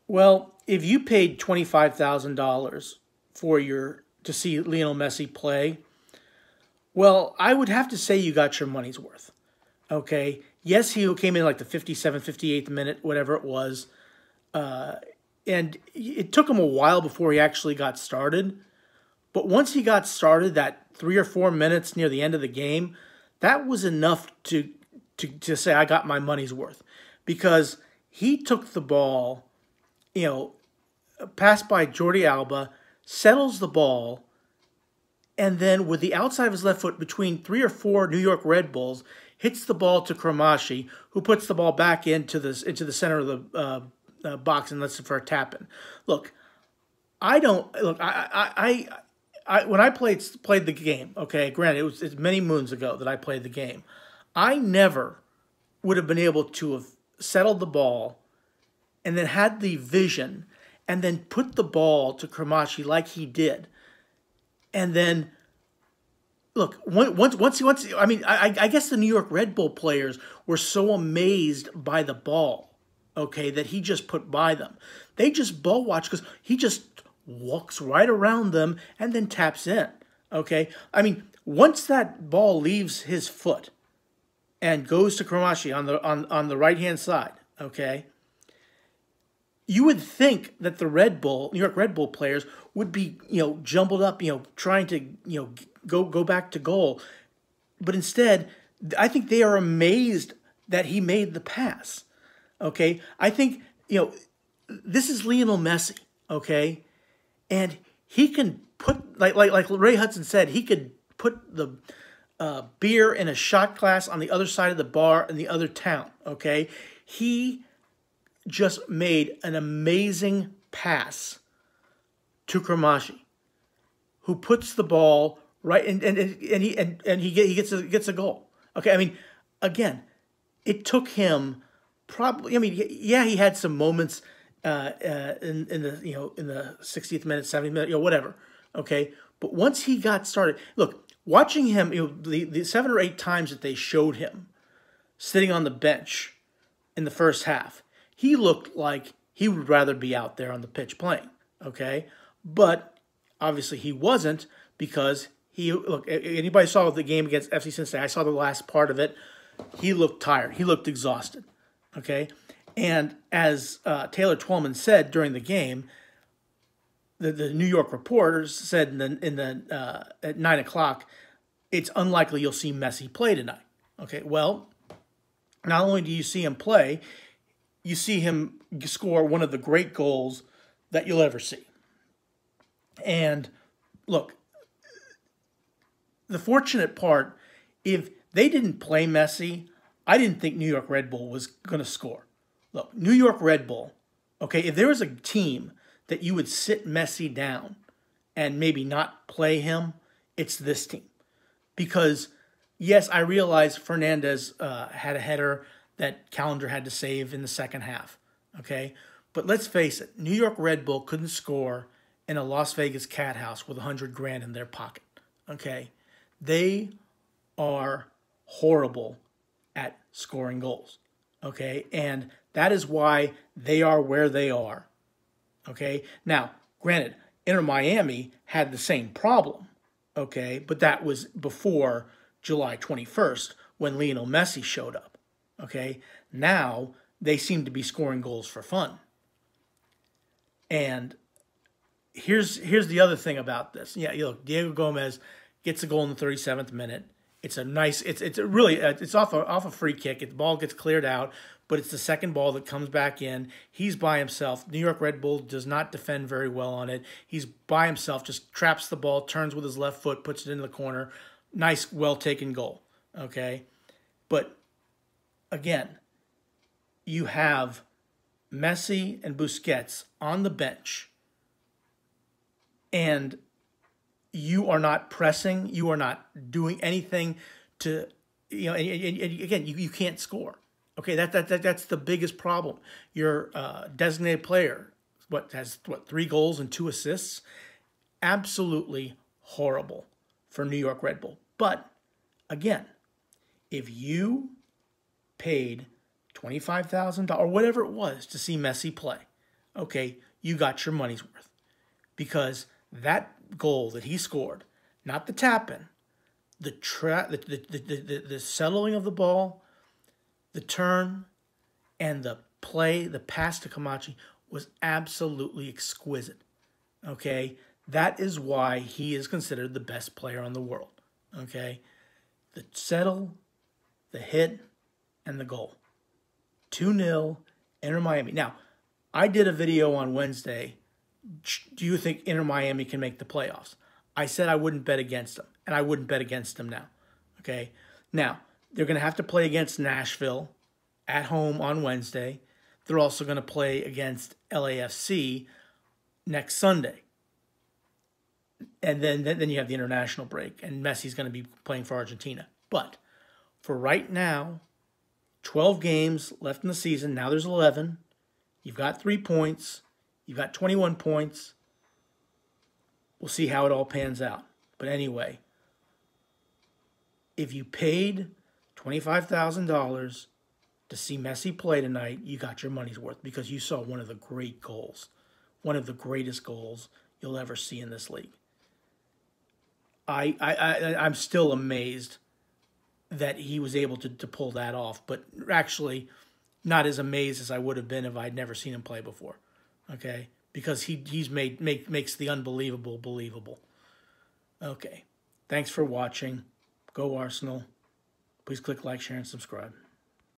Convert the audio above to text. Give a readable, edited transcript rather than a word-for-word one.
Well, if you paid $25,000 for your to see Lionel Messi play, well, I would have to say you got your money's worth. Okay. Yes, he came in like the 57th, 58th minute, whatever it was. And it took him a while before he actually got started. But once he got started, that 3 or 4 minutes near the end of the game, that was enough to say I got my money's worth. Because he took the ball, you know, passed by Jordi Alba, settles the ball, and then with the outside of his left foot between 3 or 4 New York Red Bulls, hits the ball to Kramashi, who puts the ball back into the center of the box and lets it for a tap in. Look, I don't look. When I played the game, okay, granted it's many moons ago that I played the game. I never would have been able to have settled the ball and then had the vision and then put the ball to Kramashi like he did. And then, look, once I mean, I guess the New York Red Bull players were so amazed by the ball, okay, that he just put by them. They just ball watch because he just walks right around them and then taps in, okay? I mean, once that ball leaves his foot and goes to Kramashi on the right-hand side, okay, you would think that the New York Red Bull players would be, jumbled up, trying to, go back to goal. But instead, I think they are amazed that he made the pass. Okay? I think, this is Lionel Messi, okay? And he can put, like Ray Hudson said, he could put the beer in a shot glass on the other side of the bar in the other town, okay? He just made an amazing pass to Kramashi, who puts the ball right and he gets a goal. Okay, I mean, again, it took him probably. I mean, yeah, he had some moments in the 60th minute, 70th minute, whatever. Okay, but once he got started, look, watching him, the 7 or 8 times that they showed him sitting on the bench in the first half, he looked like he would rather be out there on the pitch playing, okay? But obviously he wasn't because anybody saw the game against FC Cincinnati, I saw the last part of it, he looked tired. He looked exhausted, okay? And as Taylor Twellman said during the game, the New York reporters said at 9 o'clock, it's unlikely you'll see Messi play tonight. Okay, well, not only do you see him play, you see him score one of the great goals that you'll ever see. And look, the fortunate part, if they didn't play Messi, I didn't think New York Red Bull was going to score. Look, New York Red Bull, okay, if there was a team that you would sit Messi down and maybe not play him, it's this team. Because, yes, I realize Fernandez had a header that Callender had to save in the second half, okay? But let's face it, New York Red Bull couldn't score in a Las Vegas cat house with $100,000 in their pocket, okay? They are horrible at scoring goals, okay? And that is why they are where they are, okay? Now, granted, Inter Miami had the same problem, okay? But that was before July 21st when Lionel Messi showed up. Okay, now they seem to be scoring goals for fun. And here's the other thing about this. Yeah, look, Diego Gomez gets a goal in the 37th minute. It's a nice. It's off a free kick. The ball gets cleared out, but it's the second ball that comes back in. He's by himself. New York Red Bull does not defend very well on it. He's by himself, just traps the ball, turns with his left foot, puts it into the corner. Nice, well taken goal. Okay, but again, you have Messi and Busquets on the bench, and you are not pressing, you are not doing anything to, and again, you can't score. Okay, that's the biggest problem. Your designated player, has 3 goals and 2 assists? Absolutely horrible for New York Red Bull. But, again, if you paid $25,000 or whatever it was to see Messi play, okay, you got your money's worth. Because that goal that he scored, not the tap-in, the settling of the ball, the turn, and the play, the pass to Camacho was absolutely exquisite. Okay? That is why he is considered the best player in the world. Okay? The settle, the hit, and the goal. 2-0, Inter Miami. Now, I did a video on Wednesday. Do you think Inter Miami can make the playoffs? I said I wouldn't bet against them, and I wouldn't bet against them now. Okay? Now, they're going to have to play against Nashville at home on Wednesday. They're also going to play against LAFC next Sunday. And then you have the international break, and Messi's going to be playing for Argentina. But for right now, 12 games left in the season. Now there's 11. You've got 3 points. You've got 21 points. We'll see how it all pans out. But anyway, if you paid $25,000 to see Messi play tonight, you got your money's worth because you saw one of the great goals, one of the greatest goals you'll ever see in this league. I'm still amazed that he was able to pull that off, but actually not as amazed as I would have been if I'd never seen him play before. Okay, because he's makes the unbelievable believable. Okay, thanks for watching. Go Arsenal. Please click like, share, and subscribe.